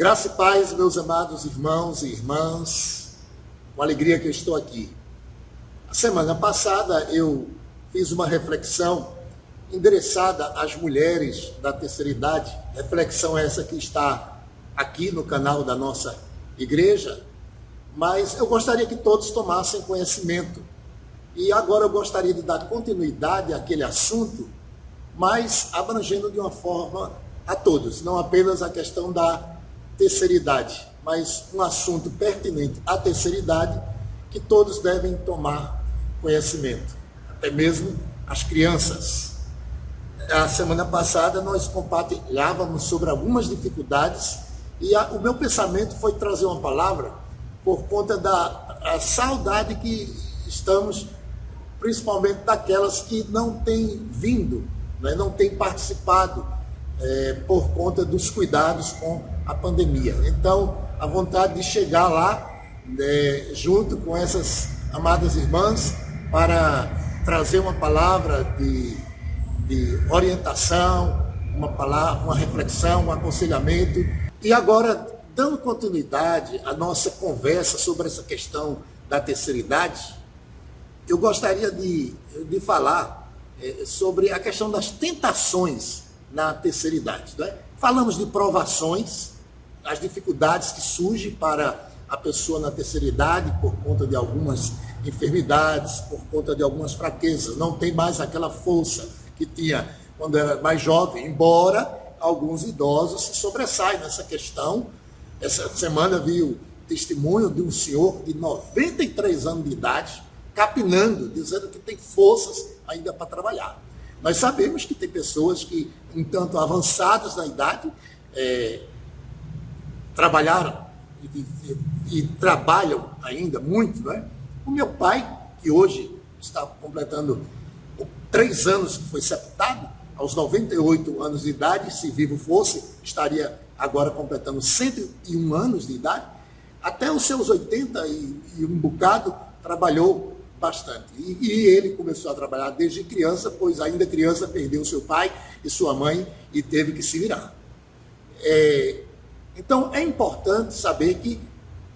Graça e paz, meus amados irmãos e irmãs, com alegria que eu estou aqui. A semana passada eu fiz uma reflexão endereçada às mulheres da terceira idade, reflexão essa que está aqui no canal da nossa igreja, mas eu gostaria que todos tomassem conhecimento. E agora eu gostaria de dar continuidade àquele assunto, mas abrangendo de uma forma a todos, não apenas a questão da terceira idade, mas um assunto pertinente à terceira idade que todos devem tomar conhecimento, até mesmo as crianças. A semana passada nós compartilhávamos sobre algumas dificuldades e o meu pensamento foi trazer uma palavra por conta da saudade que estamos, principalmente daquelas que não têm vindo, né, não têm participado por conta dos cuidados com a pandemia. Então, a vontade de chegar lá, junto com essas amadas irmãs, para trazer uma palavra de orientação, uma reflexão, um aconselhamento. E agora, dando continuidade à nossa conversa sobre essa questão da terceira idade, eu gostaria de falar sobre a questão das tentações na terceira idade. Né? Falamos de provações, as dificuldades que surgem para a pessoa na terceira idade por conta de algumas enfermidades, por conta de algumas fraquezas. Não tem mais aquela força que tinha quando era mais jovem, embora alguns idosos se sobressaem nessa questão. Essa semana vi o testemunho de um senhor de 93 anos de idade, capinando, dizendo que tem forças ainda para trabalhar. Nós sabemos que tem pessoas que, um tanto avançadas na idade, trabalharam e trabalham ainda muito, não é? O meu pai, que hoje está completando 3 anos que foi sepultado, aos 98 anos de idade, se vivo fosse, estaria agora completando 101 anos de idade, até os seus 80 e um bocado, trabalhou bastante. E ele começou a trabalhar desde criança, pois ainda criança perdeu seu pai e sua mãe e teve que se virar. Então, é importante saber que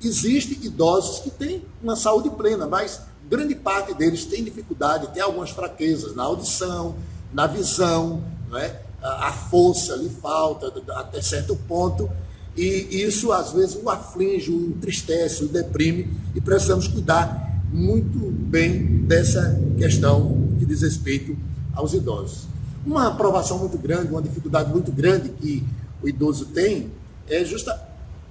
existem idosos que têm uma saúde plena, mas grande parte deles tem dificuldade, tem algumas fraquezas na audição, na visão, não é? A força lhe falta até certo ponto, e isso às vezes o aflige, o entristece, o deprime, e precisamos cuidar muito bem dessa questão que diz respeito aos idosos. Uma aprovação muito grande, uma dificuldade muito grande que o idoso tem é justa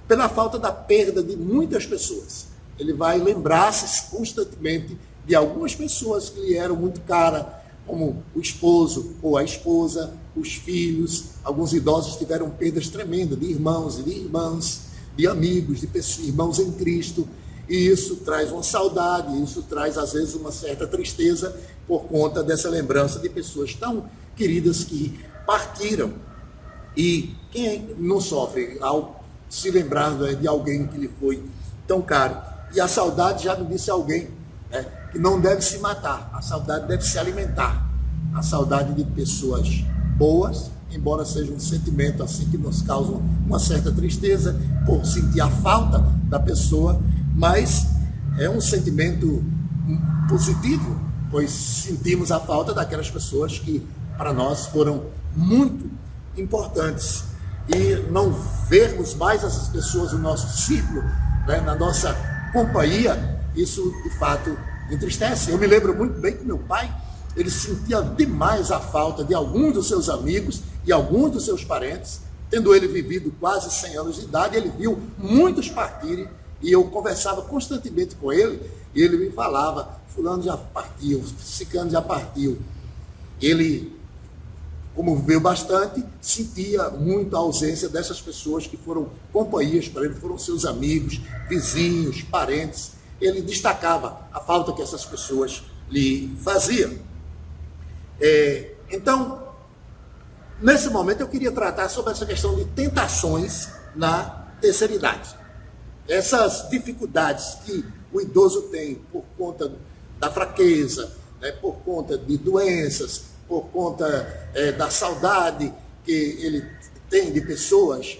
pela falta da perda de muitas pessoas. Ele vai lembrar-se constantemente de algumas pessoas que lhe eram muito caras, como o esposo ou a esposa, os filhos. Alguns idosos tiveram perdas tremendas de irmãos e de irmãs, de amigos, de pessoas, irmãos em Cristo. E isso traz uma saudade, isso traz, às vezes, uma certa tristeza por conta dessa lembrança de pessoas tão queridas que partiram. E quem não sofre ao se lembrar de alguém que lhe foi tão caro? E a saudade, já me disse alguém, que não deve se matar, a saudade deve se alimentar. A saudade de pessoas boas, embora seja um sentimento assim que nos causa uma certa tristeza por sentir a falta da pessoa, mas é um sentimento positivo, pois sentimos a falta daquelas pessoas que para nós foram muito importantes. E não vermos mais essas pessoas no nosso círculo, né, na nossa companhia, isso de fato entristece. Eu me lembro muito bem que meu pai, ele sentia demais a falta de alguns dos seus amigos e alguns dos seus parentes. Tendo ele vivido quase 100 anos de idade, ele viu muitos partirem, e eu conversava constantemente com ele, e ele me falava: fulano já partiu, ciclano já partiu. Ele, como viveu bastante, sentia muito a ausência dessas pessoas que foram companhias para ele, foram seus amigos, vizinhos, parentes. Ele destacava a falta que essas pessoas lhe faziam. Então, nesse momento eu queria tratar sobre essa questão de tentações na terceira idade. Essas dificuldades que o idoso tem por conta da fraqueza, né, por conta de doenças, por conta da saudade que ele tem de pessoas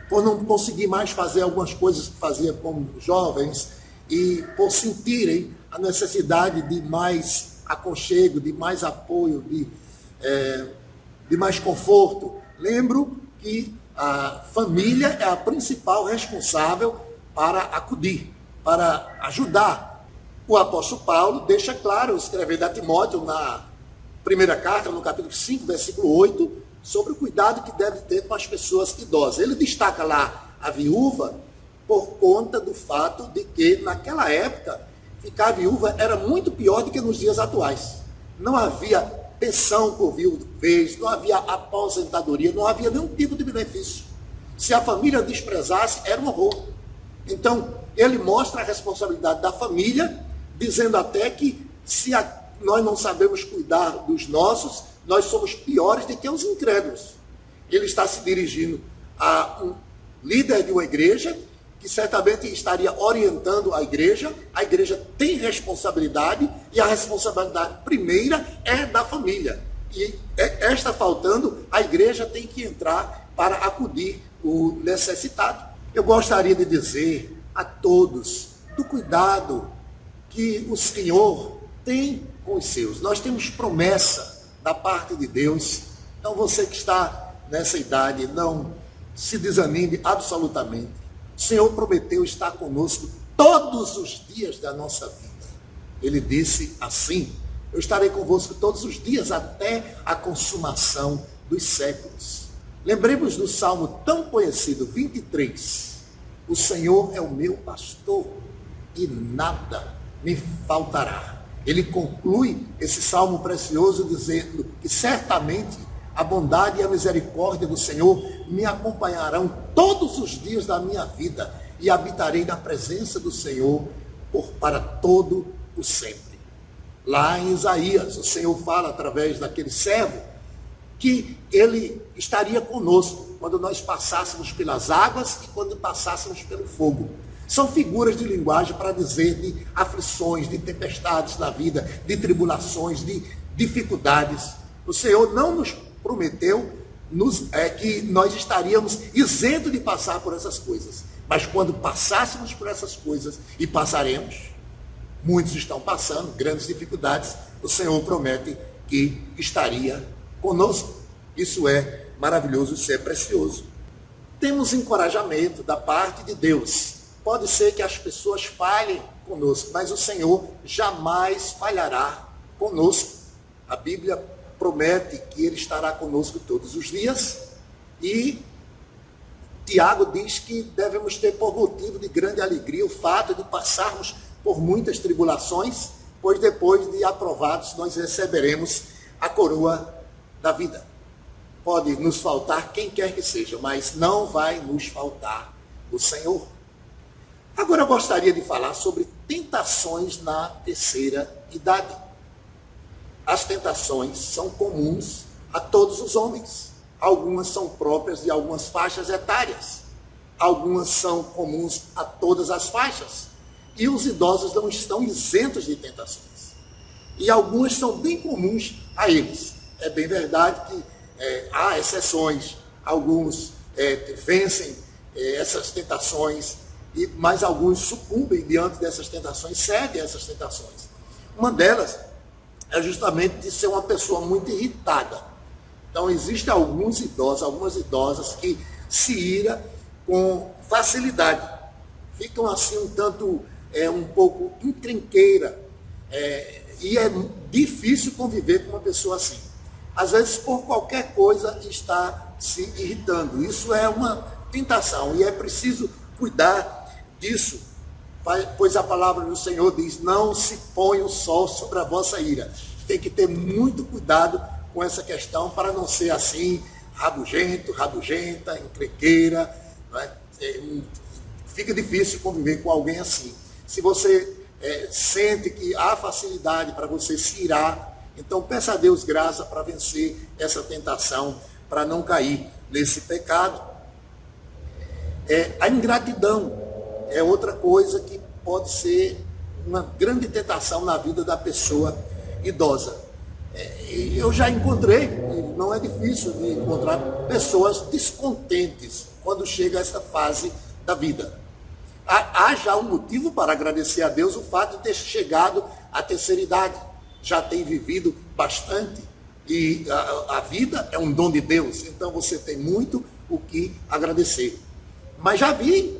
por não conseguir mais fazer algumas coisas que fazia como jovens e por sentirem a necessidade de mais aconchego, de mais apoio, de mais conforto. Lembro que a família é a principal responsável para acudir, para ajudar. O apóstolo Paulo deixa claro, escrevendo a Timóteo na primeira carta, no capítulo 5, versículo 8, sobre o cuidado que deve ter com as pessoas idosas. Ele destaca lá a viúva por conta do fato de que, naquela época, ficar viúva era muito pior do que nos dias atuais. Não havia pensão por viuvez, não havia aposentadoria, não havia nenhum tipo de benefício. Se a família desprezasse, era um horror. Então, ele mostra a responsabilidade da família, dizendo até que se nós não sabemos cuidar dos nossos, nós somos piores do que os incrédulos. Ele está se dirigindo a um líder de uma igreja, que certamente estaria orientando a igreja tem responsabilidade, e a responsabilidade primeira é da família. E esta faltando, a igreja tem que entrar para acudir o necessitado. Eu gostaria de dizer a todos do cuidado que o Senhor tem com os seus. Nós temos promessa da parte de Deus. Então você que está nessa idade, não se desanime absolutamente. O Senhor prometeu estar conosco todos os dias da nossa vida. Ele disse assim: eu estarei convosco todos os dias até a consumação dos séculos. Lembremos do salmo tão conhecido, 23. O Senhor é o meu pastor e nada me faltará. Ele conclui esse salmo precioso dizendo que certamente a bondade e a misericórdia do Senhor me acompanharão todos os dias da minha vida e habitarei na presença do Senhor para todo o sempre. Lá em Isaías, o Senhor fala através daquele servo que ele estaria conosco quando nós passássemos pelas águas e quando passássemos pelo fogo. São figuras de linguagem para dizer de aflições, de tempestades na vida, de tribulações, de dificuldades. O Senhor não nos prometeu que nós estaríamos isentos de passar por essas coisas. Mas quando passássemos por essas coisas, e passaremos, muitos estão passando grandes dificuldades, o Senhor promete que estaria conosco. Isso é maravilhoso, isso é precioso. Temos encorajamento da parte de Deus. Pode ser que as pessoas falhem conosco, mas o Senhor jamais falhará conosco. A Bíblia promete que Ele estará conosco todos os dias, e Tiago diz que devemos ter por motivo de grande alegria o fato de passarmos por muitas tribulações, pois depois de aprovados nós receberemos a coroa da vida. Pode nos faltar quem quer que seja, mas não vai nos faltar o Senhor. Agora eu gostaria de falar sobre tentações na terceira idade. As tentações são comuns a todos os homens. Algumas são próprias de algumas faixas etárias. Algumas são comuns a todas as faixas. E os idosos não estão isentos de tentações. E algumas são bem comuns a eles. É bem verdade que há exceções. Alguns vencem essas tentações, mas alguns sucumbem diante dessas tentações, cedem a essas tentações. Uma delas é justamente de ser uma pessoa muito irritada. Então, existem alguns idosos, algumas idosas que se iram com facilidade. Ficam assim um pouco encrenqueira. E é difícil conviver com uma pessoa assim. Às vezes, por qualquer coisa, está se irritando. Isso é uma tentação e é preciso cuidar disso, pois a palavra do Senhor diz: não se põe o sol sobre a vossa ira. Tem que ter muito cuidado com essa questão para não ser assim, rabugenta, encrenqueira. Não é? Fica difícil conviver com alguém assim. Se você sente que há facilidade para você se irar, então peça a Deus graça para vencer essa tentação, para não cair nesse pecado. A ingratidão é outra coisa que pode ser uma grande tentação na vida da pessoa idosa. Eu já encontrei, não é difícil de encontrar pessoas descontentes quando chega a essa fase da vida. Há já um motivo para agradecer a Deus o fato de ter chegado à terceira idade. Já tem vivido bastante e a vida é um dom de Deus, então você tem muito o que agradecer. Mas já vi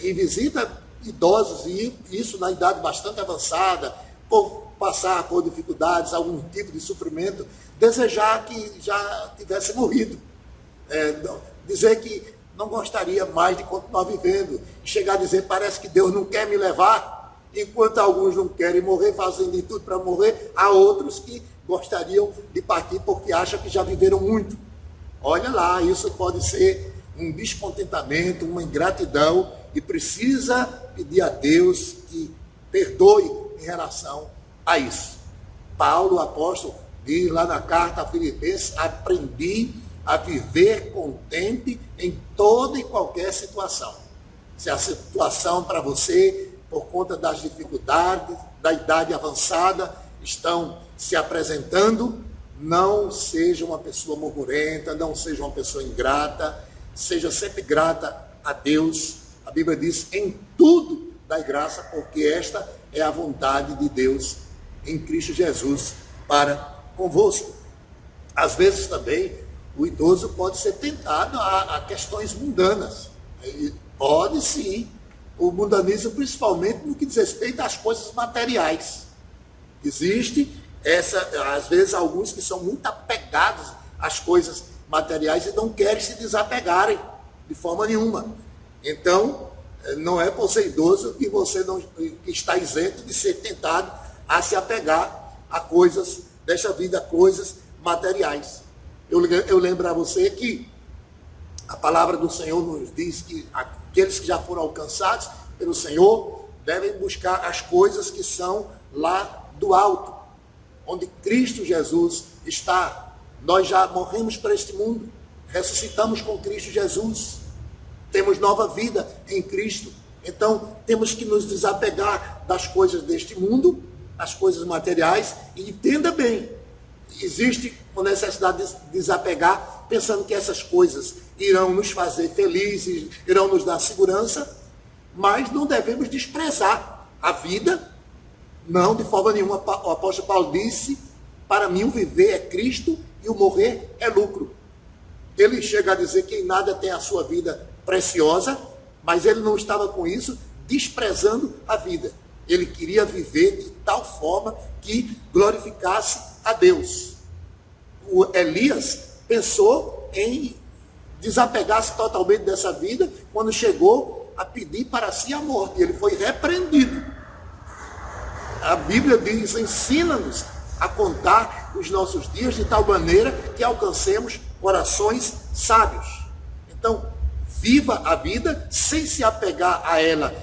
em visita idosos, e isso na idade bastante avançada, por passar por dificuldades, algum tipo de sofrimento, desejar que já tivesse morrido. Dizer que não gostaria mais de continuar vivendo. Chegar a dizer, parece que Deus não quer me levar. Enquanto alguns não querem morrer, fazendo de tudo para morrer, há outros que gostariam de partir porque acham que já viveram muito. Olha lá, isso pode ser um descontentamento, uma ingratidão, e precisa pedir a Deus que perdoe em relação a isso. Paulo, o apóstolo, diz lá na carta a Filipenses: aprendi a viver contente em toda e qualquer situação. Se a situação para você, por conta das dificuldades, da idade avançada, estão se apresentando, não seja uma pessoa murmurenta, não seja uma pessoa ingrata, seja sempre grata a Deus. A Bíblia diz: em tudo dai graça, porque esta é a vontade de Deus em Cristo Jesus para convosco. Às vezes também o idoso pode ser tentado a questões mundanas. Pode sim, o mundanismo principalmente no que diz respeito às coisas materiais. Existe às vezes alguns que são muito apegados às coisas materiais e não querem se desapegarem de forma nenhuma. Então, não é por ser idoso que você não está isento de ser tentado a se apegar a coisas desta vida, coisas materiais. Eu lembro a você que a palavra do Senhor nos diz que aqueles que já foram alcançados pelo Senhor devem buscar as coisas que são lá do alto, onde Cristo Jesus está. Nós já morremos para este mundo, ressuscitamos com Cristo Jesus, temos nova vida em Cristo. Então, temos que nos desapegar das coisas deste mundo, as coisas materiais, e entenda bem, existe uma necessidade de desapegar, pensando que essas coisas irão nos fazer felizes, irão nos dar segurança, mas não devemos desprezar a vida, não, de forma nenhuma. O apóstolo Paulo disse: para mim o viver é Cristo e o morrer é lucro. Ele chega a dizer que em nada tem a sua vida preciosa, mas ele não estava com isso desprezando a vida. Ele queria viver de tal forma que glorificasse a Deus. O Elias pensou em desapegar-se totalmente dessa vida quando chegou a pedir para si a morte. Ele foi repreendido. A Bíblia diz: ensina-nos a contar os nossos dias de tal maneira que alcancemos corações sábios. Então, viva a vida sem se apegar a ela,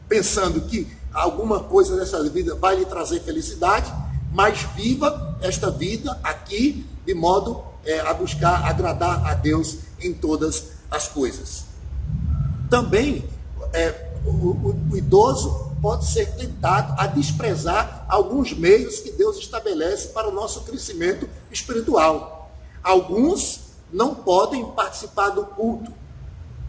pensando que alguma coisa dessa vida vai lhe trazer felicidade, mas viva esta vida aqui de modo a buscar agradar a Deus em todas as coisas. Também o idoso pode ser tentado a desprezar alguns meios que Deus estabelece para o nosso crescimento espiritual. Alguns não podem participar do culto,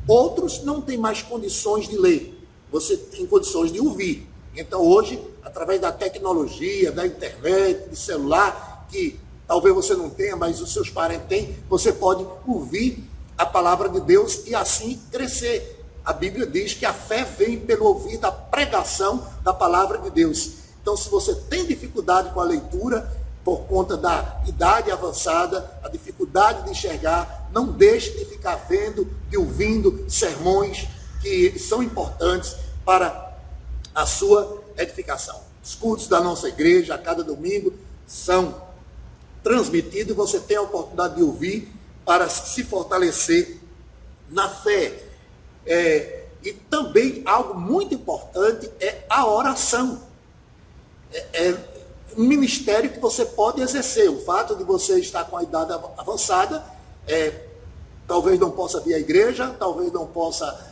outros não têm mais condições de ler, você tem condições de ouvir. Então hoje, através da tecnologia, da internet, do celular, que talvez você não tenha, mas os seus parentes têm, você pode ouvir a palavra de Deus e assim crescer. A Bíblia diz que a fé vem pelo ouvir da pregação da palavra de Deus. Então, se você tem dificuldade com a leitura, por conta da idade avançada, a dificuldade de enxergar, não deixe de ficar vendo, de ouvindo sermões que são importantes para a sua edificação. Os cultos da nossa igreja, a cada domingo, são transmitidos e você tem a oportunidade de ouvir para se fortalecer na fé. E também algo muito importante é a oração. É um ministério que você pode exercer. O fato de você estar com a idade avançada, talvez não possa vir à igreja, talvez não possa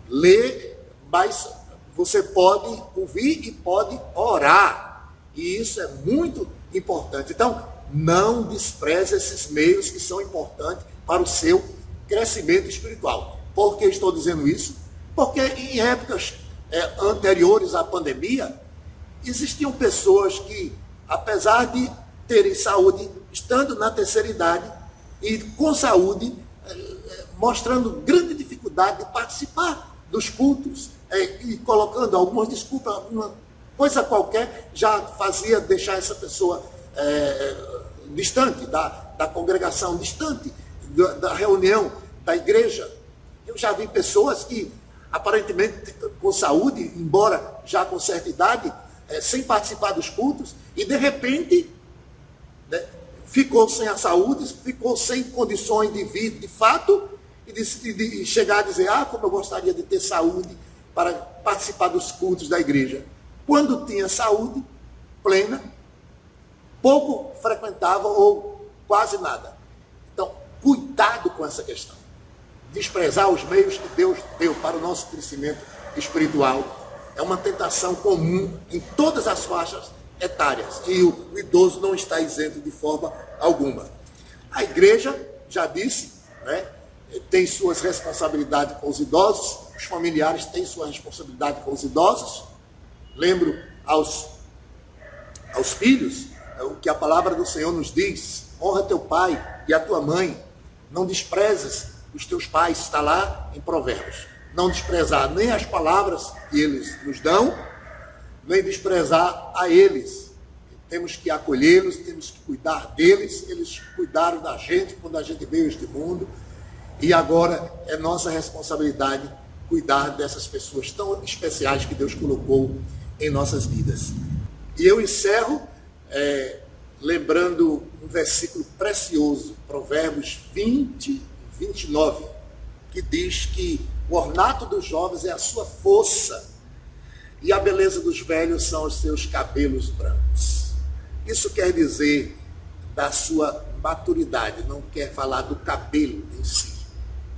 ler, mas você pode ouvir e pode orar. E isso é muito importante. Então, não despreze esses meios que são importantes para o seu crescimento espiritual. Por que estou dizendo isso? Porque em épocas anteriores à pandemia, existiam pessoas que, apesar de terem saúde, estando na terceira idade e com saúde, mostrando grande dificuldade de participar dos cultos e colocando algumas desculpas, alguma coisa qualquer, já fazia deixar essa pessoa distante da congregação, distante da reunião da igreja. Eu já vi pessoas que, aparentemente com saúde, embora já com certa idade, sem participar dos cultos, e de repente, né, ficou sem a saúde, ficou sem condições de vir de fato, e de chegar a dizer, como eu gostaria de ter saúde para participar dos cultos da igreja. Quando tinha saúde plena, pouco frequentava ou quase nada. Então, cuidado com essa questão. Desprezar os meios que Deus deu para o nosso crescimento espiritual é uma tentação comum em todas as faixas etárias. E o idoso não está isento de forma alguma. A igreja, já disse, né, tem suas responsabilidades com os idosos, os familiares têm sua responsabilidade com os idosos. Lembro aos filhos o que a palavra do Senhor nos diz: honra teu pai e a tua mãe, não desprezes os teus pais, está lá em Provérbios. Não desprezar nem as palavras que eles nos dão, nem desprezar a eles. Temos que acolhê-los, temos que cuidar deles. Eles cuidaram da gente quando a gente veio a este mundo, e agora é nossa responsabilidade cuidar dessas pessoas tão especiais que Deus colocou em nossas vidas. E eu encerro lembrando um versículo precioso, Provérbios 20, 29, que diz que o ornato dos jovens é a sua força e a beleza dos velhos são os seus cabelos brancos. Isso quer dizer da sua maturidade, não quer falar do cabelo em si,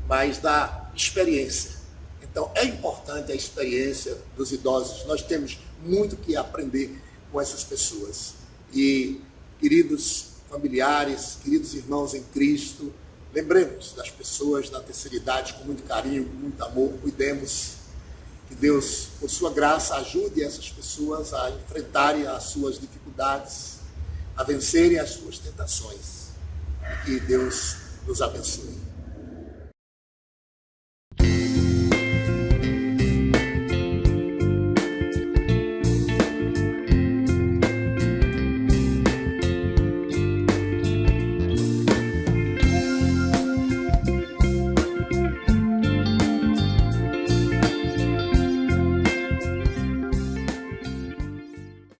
mas da experiência. Então, é importante a experiência dos idosos. Nós temos muito que aprender com essas pessoas. E, queridos familiares, queridos irmãos em Cristo, lembremos das pessoas da terceira idade com muito carinho, com muito amor, cuidemos. Que Deus, por sua graça, ajude essas pessoas a enfrentarem as suas dificuldades, a vencerem as suas tentações. E que Deus nos abençoe.